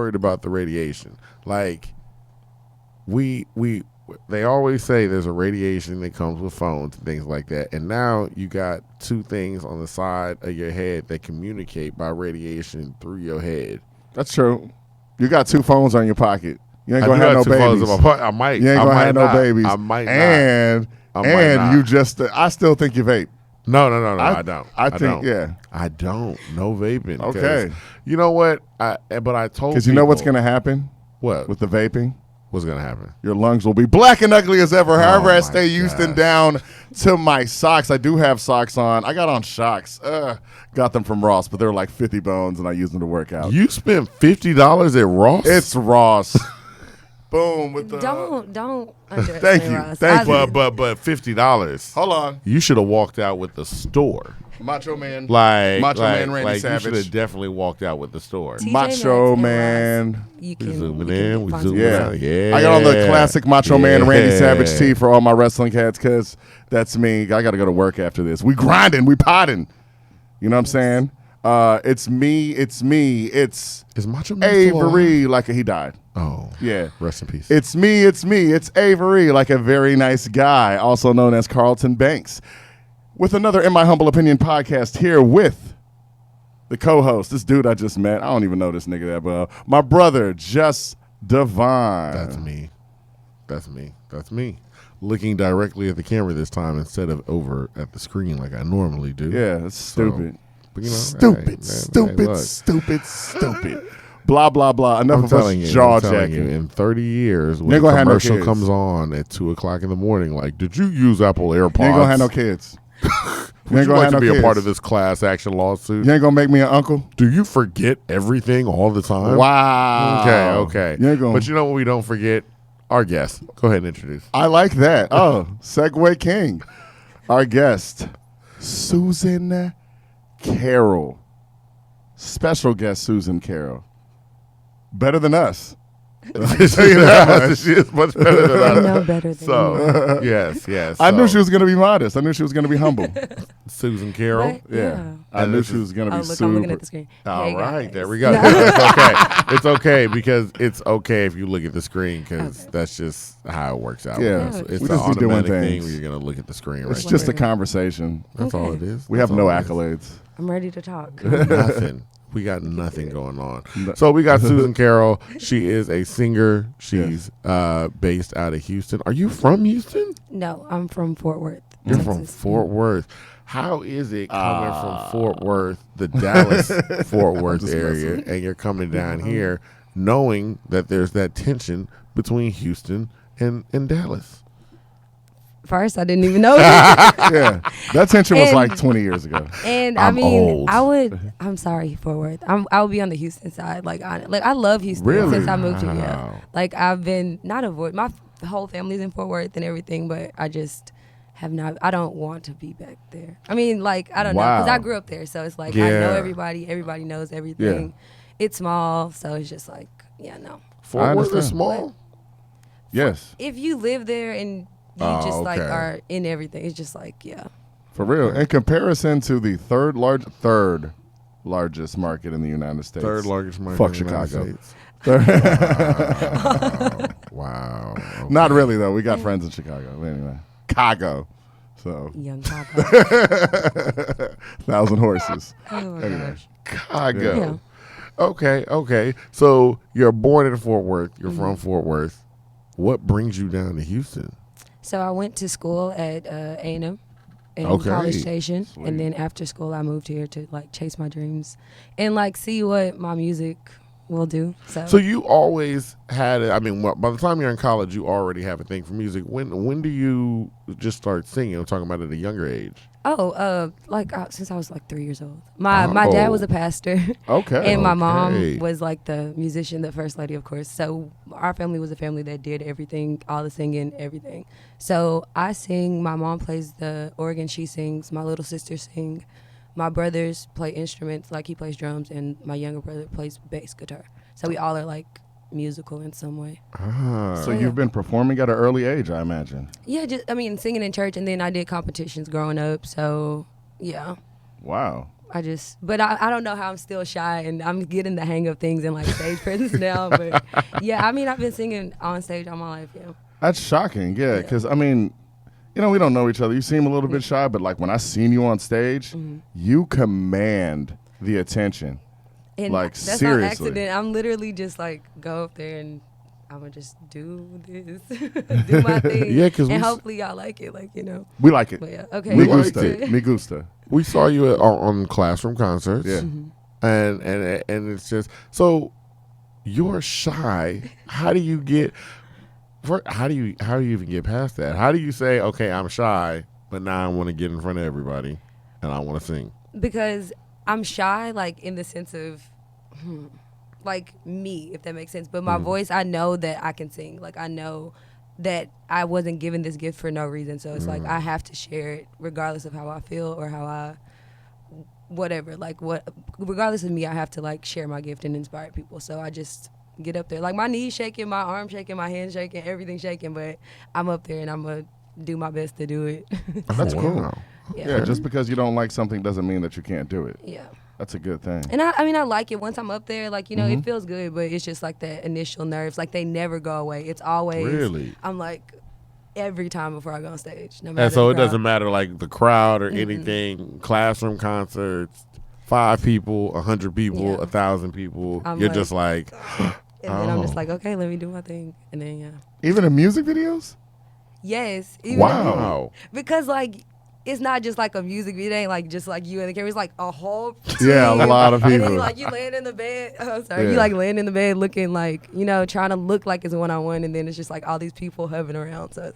worried about the radiation. Like, they always say there's a radiation that comes with phones and things like that. And now you got two things on the side of your head that communicate by radiation through your head. That's true. You got two phones on your pocket. You ain't gonna have no babies. I might. You ain't gonna have no babies. I might not. And you just. I still think you vape. No, I don't. I think, yeah. I don't. No vaping. Okay. You know what? But I told because you know what's gonna happen. What with the vaping? What's gonna happen? Your lungs will be black and ugly as ever. However, I stay Houston down to my socks. I do have socks on. I got on Shocks. Got them from Ross, but they're like 50 bones, and I use them to work out. You spent $50 at Ross? It's Ross. Boom with the. Don't. Thank you. Ross. Thank you. But $50. Hold on. You should have walked out with the store. Macho Man. Macho Man Randy Savage. You should have definitely walked out with the store. Macho Man. You We can zooming in. We zooming Yeah. out. Yeah. I got on the classic Macho Man Randy Savage tee for all my wrestling cats because that's me. I got to go to work after this. We grinding. We potting. You know what I'm saying? It's me. It's Macho Man still Avery. Like he died. Oh. Yeah. Rest in peace. It's me. It's Avery. Like a very nice guy, also known as Carlton Banks. With another In My Humble Opinion podcast here with the co-host, this dude I just met. I don't even know this nigga that well. My brother, Just Divine. That's me. Looking directly at the camera this time instead of over at the screen like I normally do. Yeah, that's stupid. But, you know, Stupid. Blah, blah, blah. Enough of us jaw-jacking. In 30 years, when a commercial comes on at 2 o'clock in the morning, like, did you use Apple AirPods? You ain't gonna have no kids. Would you like to be a part of this class action lawsuit? You ain't gonna make me an uncle? Do you forget everything all the time? Wow. Okay. You ain't gonna. But you know what we don't forget? Our guest. Go ahead and introduce. I like that. Oh, Segway King. Our guest, Susan Carroll. Special guest Susan Carroll. Better than us. She is much better than us. No better than So, yes. I knew she was going to be modest. I knew she was going to be humble. Susan Carroll. But, yeah. I knew she was going to be look, super. I'm looking at the screen. All Hey, right, guys. there we go. It's okay. It's okay because it's okay if you look at the screen because that's just how it works out. Yeah. It's We an just be doing automatic thing things. where you're going to look at the screen It's right just a there. conversation. That's all it Okay. is. We have That's no all it is. accolades. I'm ready to talk. Nothing. We got nothing going on. So we got Susan Carroll. She is a singer. She's based out of Houston. Are you from Houston? No, I'm from Fort Worth. You're Texas. from Fort Worth. How is it coming from Fort Worth, the Dallas Fort Worth area, and you're coming down here knowing that there's that tension between Houston and Dallas? First, I didn't even know that. Yeah. That tension was And- like 20 years ago. And I'm I mean, old. I'm sorry, Fort Worth. I would be on the Houston side. Like I love Houston Really? since I moved here. Yeah. Wow. Like I've been not avoid my whole family's in Fort Worth and everything, but I just have not. I don't want to be back there. I mean, like I don't know because Wow. I grew up there, so it's like I know Yeah. everybody. Everybody knows everything. It's small, so it's just like no. Fort Worth is understand. small. Yes. If you live there and you Oh, just like okay. are in everything, it's just like For real. In comparison to the third largest market in the United States. Third largest market Fuck in the United Chicago. States. Wow. Okay. Not really, though. We got friends in Chicago. But anyway. Chicago. So, young Papa. 1,000 horses. Oh my Anyway. gosh. Chicago. Yeah. Okay. So you're born in Fort Worth. You're Mm-hmm. from Fort Worth. What brings you down to Houston? So I went to school at A&M in Okay. College Station, Sweet. and then after school I moved here to like chase my dreams and like see what my music will do. So you always had it. I mean, by the time you're in college, you already have a thing for music. When do you just start singing? I'm talking about at a younger age. Since I was like 3 years old. My dad was a pastor. Okay. And my Okay. mom was like the musician, the first lady, of course. So our family was a family that did everything, all the singing, everything. So I sing. My mom plays the organ. She sings. My little sister sing. My brothers play instruments, like he plays drums, and my younger brother plays bass guitar. So we all are like musical in some way. So you've been performing at an early age, I imagine. Yeah, singing in church, and then I did competitions growing up. So yeah. Wow. But I don't know how I'm still shy, and I'm getting the hang of things and like stage presence now. But yeah, I mean, I've been singing on stage all my life. Yeah. That's shocking. Yeah, because I mean, we don't know each other. You seem a little bit shy, but like when I seen you on stage, you command the attention. And Like, that's seriously. not accident. I'm literally just like go up there and I'm gonna just do this, do my thing. Yeah, 'cause and hopefully y'all like it, like We like it. But yeah, okay. Me We liked gusta. it. Me gusta. We saw you on Classroom Concerts. Yeah. And it's just so you're shy. How do you get? How do you even get past that? How do you say, okay, I'm shy, but now I want to get in front of everybody and I want to sing? Because I'm shy, like in the sense of, like me, if that makes sense. But my voice, I know that I can sing. Like I know that I wasn't given this gift for no reason. So it's like I have to share it, regardless of how I feel or how I, whatever. Like regardless of me, I have to like share my gift and inspire people. So I just get up there, like my knees shaking, my arm shaking, my hands shaking, everything shaking. But I'm up there and I'm gonna do my best to do it. That's So, cool. Yeah. Yeah, just because you don't like something doesn't mean that you can't do it. Yeah. That's a good thing. And I mean, I like it once I'm up there. Like, it feels good, but it's just like that initial nerves. Like, they never go away. It's always, Really? I'm like, every time before I go on stage. No matter And so the it crowd. doesn't matter like the crowd or anything. Classroom concerts, 5 people, 100 people, Yeah. 1,000 people. I'm You're like- just like, And then I'm just Oh. like, okay, let me do my thing. And then, yeah. Even in music videos? Yes. Even wow. Because, like, it's not just like a music video. It ain't like just like you and the camera. It's like a whole Yeah, a team. lot of And people. then, like, you laying in the bed. I'm sorry. Yeah. You, like, laying in the bed looking like, trying to look like it's one-on-one. And then it's just, like, all these people hovering around. So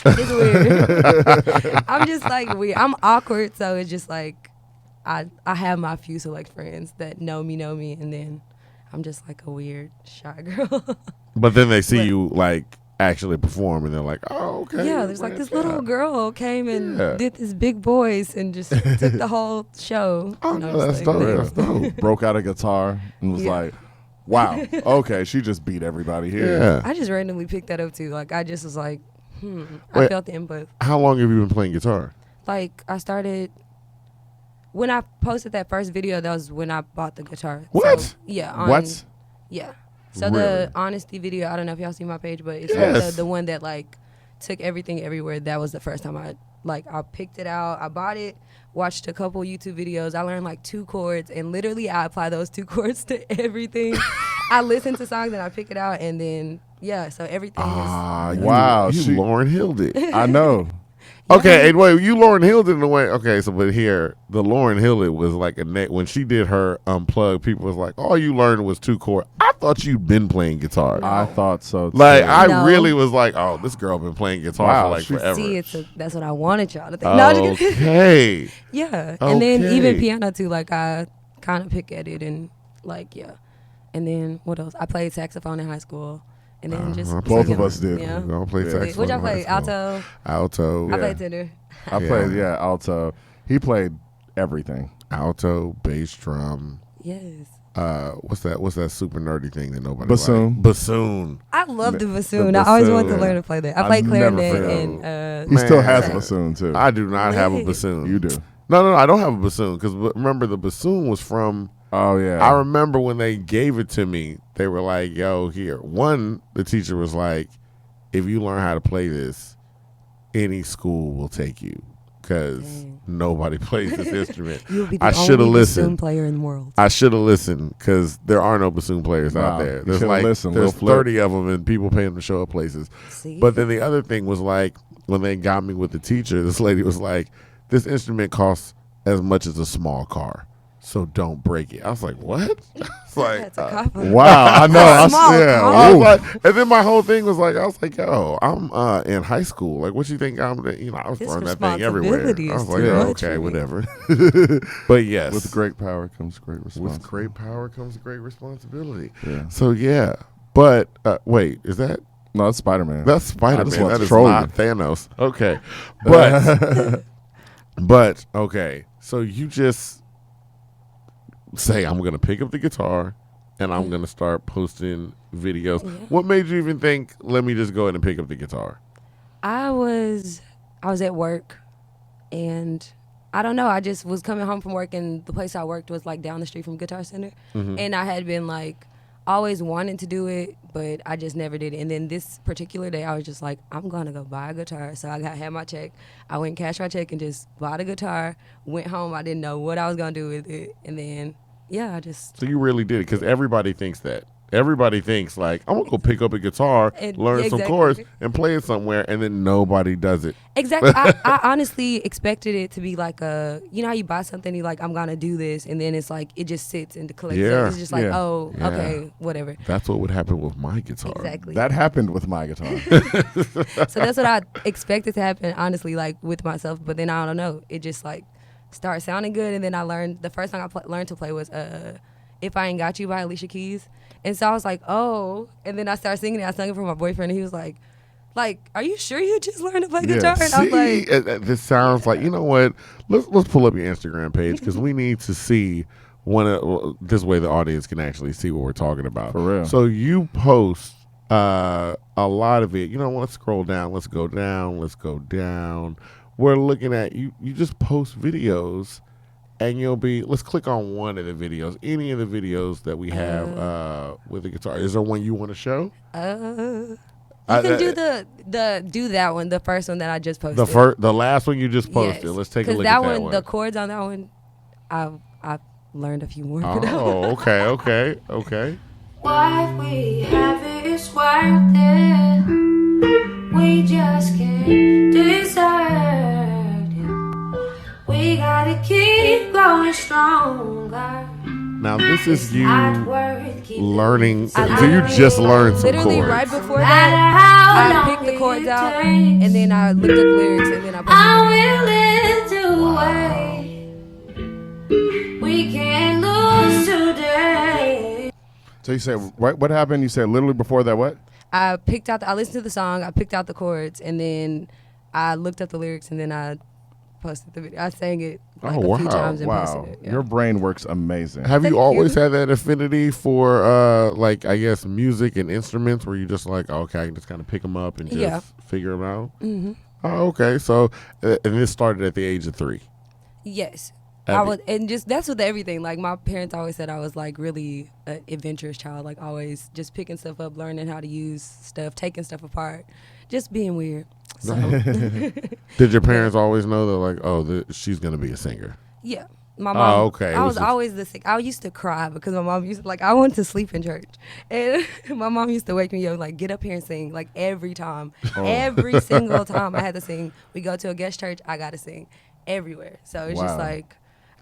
it's weird. I'm just, like, weird. I'm awkward. So it's just, like, I have my few select friends that know me. And then I'm just, like, a weird, shy girl. But then they see But- you like actually perform and they're like, oh, okay. Yeah, there's like this little girl came and Yeah. did this big voice and just took the whole show. Oh, And I no, was that's like, dope. Yeah. That's dope. Broke out a guitar and was Yeah. like, wow, okay, she just beat everybody here. Yeah. I just randomly picked that up too. Like I just was like, I Wait. felt the input. How long have you been playing guitar? Like I started when I posted that first video. That was when I bought the guitar. What? So, yeah. What? Yeah. So Really? the honesty video. I don't know if y'all see my page, but it's Yes. like the one that like took everything everywhere. That was the first time I picked it out. I bought it. Watched a couple YouTube videos. I learned like 2 chords, and literally I apply those 2 chords to everything. I listen to songs and I pick it out, and then so everything is. Wow, You she- Lauren Hill did. I know. Okay, and wait, you Lauren Hill did in a way. Okay, so but here the Lauren Hill, it was like when she did her unplugged. People was like, all you learned was 2 chords. I thought you'd been playing guitar. I thought so too. Like I No. really was like, oh, this girl been playing guitar Wow, for like she- forever. See, that's what I wanted y'all to think. No, I'm just kidding. Okay. Yeah, and then Okay. even piano too. Like I kind of pick at it and like and then what else? I played saxophone in high school, and then just Both singing. of us did. Yeah. Don't play Yeah. saxophone. What y'all in high play? school. Alto. Alto. I played tenor. I played, alto. He played everything. Alto, bass drum. Yes. What's that super nerdy thing that nobody Bassoon. likes? Bassoon. I love the The bassoon. I always wanted to bassoon. learn to play that. I I played never clarinet forgot. and He still has a Man. bassoon too. I do not have a Lit. bassoon. You do. No, I don't have a bassoon because remember the bassoon was from. Oh yeah. I remember when they gave it to me, they were like, "Yo, here." One, the teacher was like, "If you learn how to play this, any school will take you because Dang. nobody plays this instrument." you'll be the I should have only bassoon listened. player in the world. I should have listened because there are no bassoon players out Wow. there. You There's shoulda like listened, there's Lil Flip. 30 of them, and people pay them to show up places. See? But then the other thing was like when they got me with the teacher, this lady was like, "This instrument costs as much as a small car, so don't break it." I was like, "What?" It's like, That's a compliment. Wow, I know. I, Small yeah. car. I was Ooh. like, and then my whole thing was like, I was like, "Yo, I'm in high school. Like, what you think I'm? I was This throwing that thing everywhere." responsibility I is was like, too "Oh, much okay, for me." whatever." But yes, With great power comes great responsibility. with great power comes great responsibility. Yeah. So yeah, but wait, is that No, that's Spider-Man. that's Spider just Man? want That to is troll not Thanos. Okay, but but okay. So you just say I'm gonna pick up the guitar and I'm gonna start posting videos. Yeah. What made you even think? Let me just go ahead and pick up the guitar. I was at work and I don't know. I just was coming home from work, and the place I worked was like down the street from Guitar Center, and I had been like always wanting to do it, but I just never did it. And then this particular day, I was just like, I'm gonna go buy a guitar. So I had my check. I went and cashed my check and just bought a guitar. Went home. I didn't know what I was gonna do with it, and then I just. So you really did it, because everybody thinks that. Everybody thinks like, I'm gonna go pick up a guitar, learn some chords, and play it somewhere, and then nobody does it. Exactly. I honestly expected it to be like how you buy something, you're like, I'm gonna do this, and then it's like it just sits and collects. Yeah. It's just like, Yeah. Okay, whatever. That's what would happen with my guitar. Exactly. That happened with my guitar. So that's what I expected to happen, honestly, like with myself. But then I don't know. It just like started sounding good, and then I learned the first song I learned to play was "If I Ain't Got You" by Alicia Keys. And so I was like, oh. And then I started singing it. I sang it for my boyfriend, and he was like, are you sure you just learned to play guitar? And I was like, this sounds like, you know what? Let's pull up your Instagram page, because we need to see this way the audience can actually see what we're talking about. For real. So you post a lot of it. You know, let's scroll down. Let's go down. Let's go down. We're looking at you. You just post videos. And let's click on one of the videos, any of the videos that we have with the guitar. Is there one you want to show? You can do do that one, the first one that I just posted. The last one you just posted. Yes. Let's take a look that at that one. The chords on that one, I learned a few more. Oh, okay. What we have is worth it. We just can't desert it. We gotta keep going stronger. Now this is you Not worth keeping learning. So I you just learned some Literally chords. right before Matter that, how I long picked the chords it out, takes. and then I looked up the lyrics, and then I posted I'm willing to wait. We can't lose today. So you said, what happened? You said literally before that what? I listened to the song, I picked out the chords, and then I looked up the lyrics, and then I posted the video. I sang it like a few times and posted it. Yeah. Your brain works amazing. Have Thank you always you. had that affinity for like, I guess, music and instruments, where you just like, okay, I can just kind of pick them up and just figure them out? Mm-hmm. Oh, okay. So and this started at the age of 3. Yes. Have And just that's with everything. Like my parents always said I was like really an adventurous child, like always just picking stuff up, learning how to use stuff, taking stuff apart, just being weird. So Did your parents always know that, like, she's gonna be a singer? yeah. My mom. Oh, okay. It I was was just- always the sick. I used to cry because my mom used to, like, I wanted to sleep in church, and my mom used to wake me up like, get up here and sing, like every time, every single time I had to sing. We go to a guest church, I got to sing everywhere. So it's just Wow. like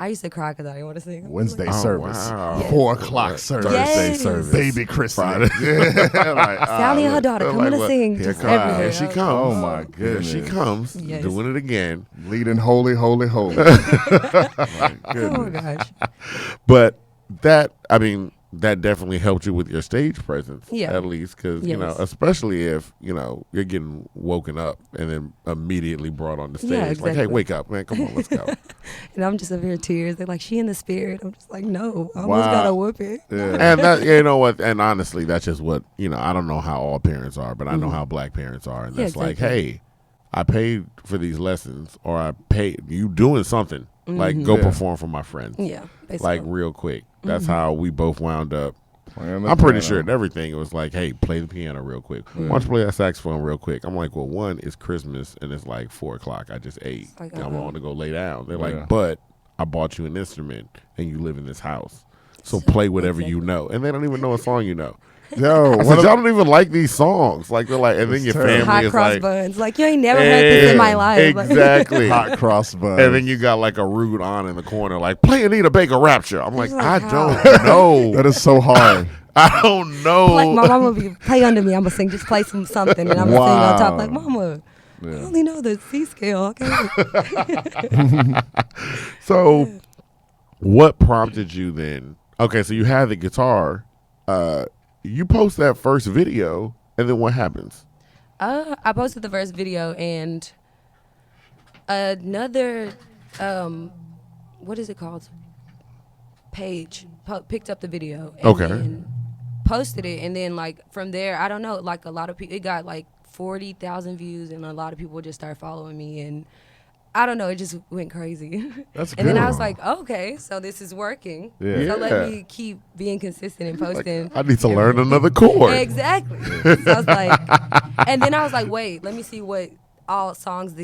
I used to cry because I didn't want to sing. Wednesday Oh, service, wow. 4 o'clock service, Thursday Yes. service, baby Christmas. Sally and her daughter coming to sing Here just comes. everywhere. Here she comes. Oh my Here goodness, she comes, Yes. doing it again. leading holy, holy, holy. Oh my gosh. But that definitely helped you with your stage presence, Yeah. at least, because Yes. especially if you're getting woken up and then immediately brought on the stage, Yeah, like, hey, exactly. wake up, man, come on, let's go. And I'm just over here tears. They're like, she in the spirit. I'm just like, no, I almost Wow. got to whoop it. Yeah. And that, you know what? And honestly, that's just what I don't know how all parents are, but I know how black parents are, and Yeah, that's like, exactly. hey, I paid for these lessons, or I paid you doing something, like go Yeah. perform for my friends, Yeah, basically. like real quick. That's how we both wound up. Playing the I'm pretty piano. sure in everything it was like, hey, play the piano real quick. Why don't you play that saxophone real quick? I'm like, well, one, it's Christmas and it's like 4 o'clock. I just ate. Like, I want to go lay down. They're Yeah. like, but I bought you an instrument and you live in this house. So play whatever you know. And they don't even know a song you know. Yo, I what said, a- y'all don't even like these songs. Like, they're like, and then It's your terrible. family hot is cross like, buns. Like, you ain't never heard this in my life. Like- Exactly. hot cross bun. And then you got like a rude aunt in the corner, like, play Anita Baker Rapture. I'm like, It's like, I how? don't know. that is so hard. I don't know. Like my mama would be play under me. I'm gonna sing, just play something, and I'm gonna sing on top. Wow. Like, mama, I Yeah. only know the C scale. Okay. So, what prompted you then? Okay, so you had the guitar. You post that first video, and then what happens? I posted the first video, and another, what is it called? Page picked up the video. And Okay. then posted it, and then like from there, I don't know. Like a lot of people, it got like 40,000 views, and a lot of people just started following me, and I don't know, it just went crazy. That's And then I good. was like, okay, so this is working. Yeah. So Yeah. let me keep being consistent and posting. I need to learn another chord. Exactly. So I was like, and then I was like, wait, let me see what all songs